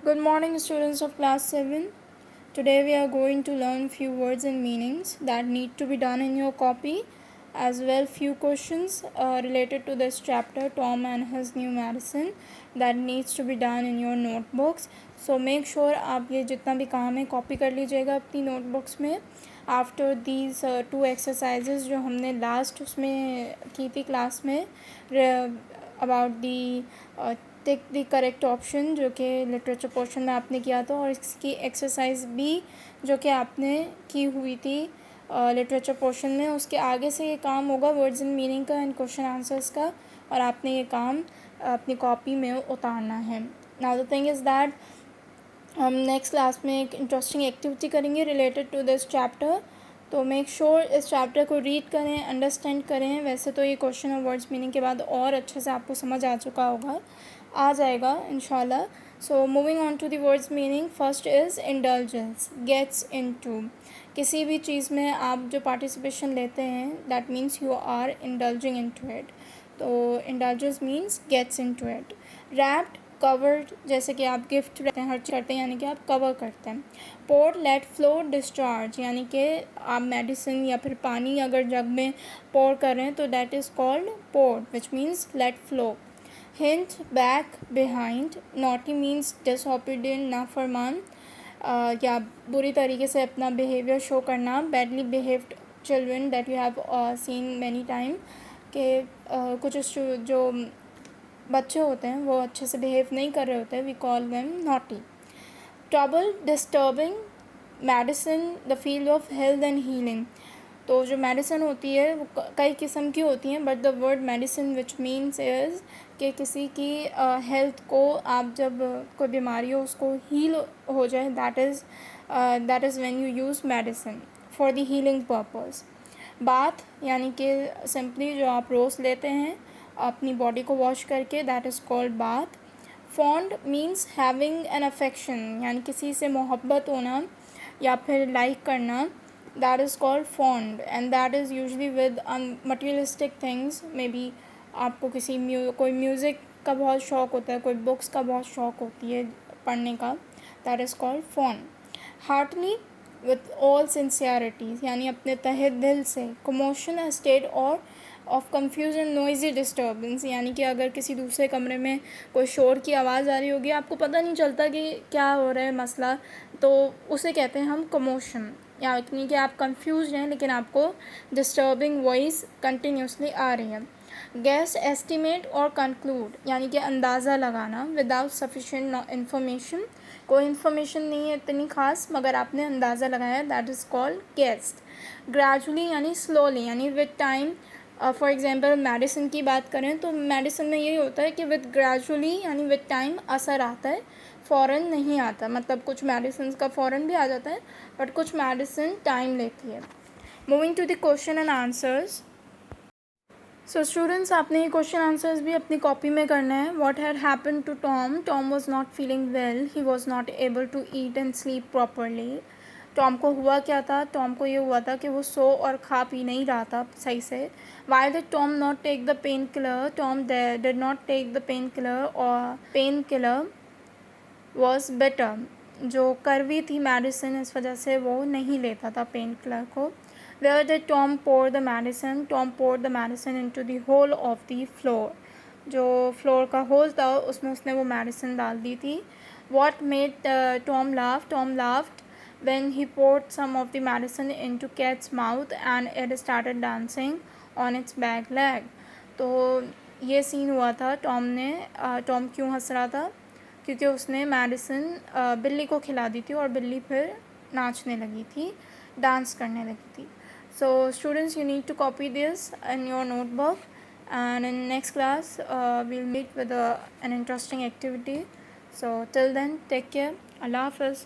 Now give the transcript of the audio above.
Good morning, students of class 7. Today we are going to learn few words and meanings that need to be done in your copy, as well few questions related to this chapter, Tom and his new medicine, that needs to be done in your notebooks. So make sure आप ये जितना भी काम है copy कर लीजिएगा अपनी notebooks में. आफ्टर दीज टू एक्सरसाइजेज जो हमने लास्ट उसमें की थी क्लास में about the tick the correct option जो कि लिटरेचर पोर्शन में आपने किया था, और इसकी एक्सरसाइज भी जो कि आपने की हुई थी लिटरेचर पोर्शन में, उसके आगे से ये काम होगा वर्ड्स एंड मीनिंग का एंड क्वेश्चन आंसर्स का, और आपने ये काम अपनी कॉपी में उतारना है. Now the thing is that हम नेक्स्ट क्लास में एक इंटरेस्टिंग एक्टिविटी करेंगे रिलेटेड टू दिस चैप्टर. तो मेक श्योर इस चैप्टर को रीड करें, अंडरस्टैंड करें. वैसे तो ये क्वेश्चन और वर्ड्स मीनिंग के बाद और अच्छे से आपको समझ आ जाएगा इंशाल्लाह. So moving on to the words meaning, first is indulgence, gets into. किसी भी चीज़ में आप जो पार्टिसिपेशन लेते हैं that means you are indulging into it. तो indulgence means gets into it. Wrapped, covered, जैसे कि आप गिफ्ट रहते हैं, हर चीज़ करते हैं यानी कि आप कवर करते हैं. पोर, लेट फ्लो, डिस्चार्ज, यानी कि आप मेडिसिन या फिर पानी अगर जग में पोर कर रहे हैं तो that is called pour, which means let flow. Hint, back, behind. Naughty means disobedient, नाफरमान, या बुरी तरीके से अपना बिहेवियर शो करना. Badly behaved children that you have seen many time, कि कुछ जो बच्चे होते हैं वो अच्छे से बिहेव नहीं कर रहे होते हैं, we call them naughty. Trouble, disturbing. Medicine, the field of health and healing. तो जो मेडिसिन होती है वो कई किस्म की होती हैं, but the word medicine which means is कि किसी की हेल्थ को आप जब कोई बीमारी हो उसको हील हो जाए, that is when you use medicine for the healing purpose. Bath, यानी कि सिंपली जो आप रोज़ लेते हैं अपनी बॉडी को वॉश करके, that is called bath. Fond means having an affection, यानी किसी से मोहब्बत होना या फिर लाइक करना, that is called fond, and that is usually with materialistic things. May be आपको कोई म्यूज़िक का बहुत शौक़ होता है, कोई बुक्स का बहुत शौक़ होती है पढ़ने का, that is called fond. Heartly, with all sincerities, यानी अपने तहे दिल से. कमोशन, अ स्टेट और ऑफ कन्फ्यूजन, नॉइज़ी डिस्टर्बेंस, यानी कि अगर किसी दूसरे कमरे में कोई शोर की आवाज़ आ रही होगी, आपको पता नहीं चलता कि क्या हो रहा है मसला, तो उसे कहते हैं हम कमोशन. यानी कि आप कंफ्यूज हैं लेकिन आपको डिस्टर्बिंग वॉइस कंटिन्यूसली आ रही है. गेस, एस्टिमेट और कंक्लूड, यानी कि अंदाज़ा लगाना विदाउट सफिशेंट इन्फॉर्मेशन. कोई इन्फॉर्मेशन नहीं है इतनी ख़ास मगर आपने अंदाज़ा लगाया, that is called guest. Gradually यानी स्लोली, यानी with time. For example medicine की बात करें तो मेडिसिन में यही होता है कि विद ग्रेजुअली यानी विद टाइम असर आता है, फ़ौरन नहीं आता. मतलब कुछ मेडिसिन का फ़ौरन भी आ जाता है बट कुछ मेडिसिन टाइम लेती है. Moving to the question and answers. So students, आपने ये क्वेश्चन आंसर्स भी अपनी कॉपी में करना है. What had happened to Tom. Tom was not feeling well, he was not able to eat and sleep properly. Tom को हुआ क्या था. टॉम को ये हुआ था कि वो सो और खा पी नहीं रहा था सही से. Why did Tom not take the pain killer. Tom did not take the pain killer, और पेन किलर वॉज बेटर. जो कड़वी थी मेडिसिन, इस वजह से वो नहीं लेता था पेन किलर को. Where did Tom pour the medicine? Tom poured the medicine into the hole of the floor. जो फ्लोर का होल था उसमें उसने वो मेडिसिन डाल दी थी. What made Tom laugh? Tom laughed when he poured some of the medicine into cat's mouth and it started dancing on its back leg. तो ये सीन हुआ था. टॉम क्यों हंस रहा था, क्योंकि उसने मेडिसिन बिल्ली को खिला दी थी और बिल्ली फिर नाचने लगी थी, डांस करने लगी थी. So students, you need to copy this in your notebook, and in next class we'll meet with an interesting activity. So till then, take care. Allah Hafiz.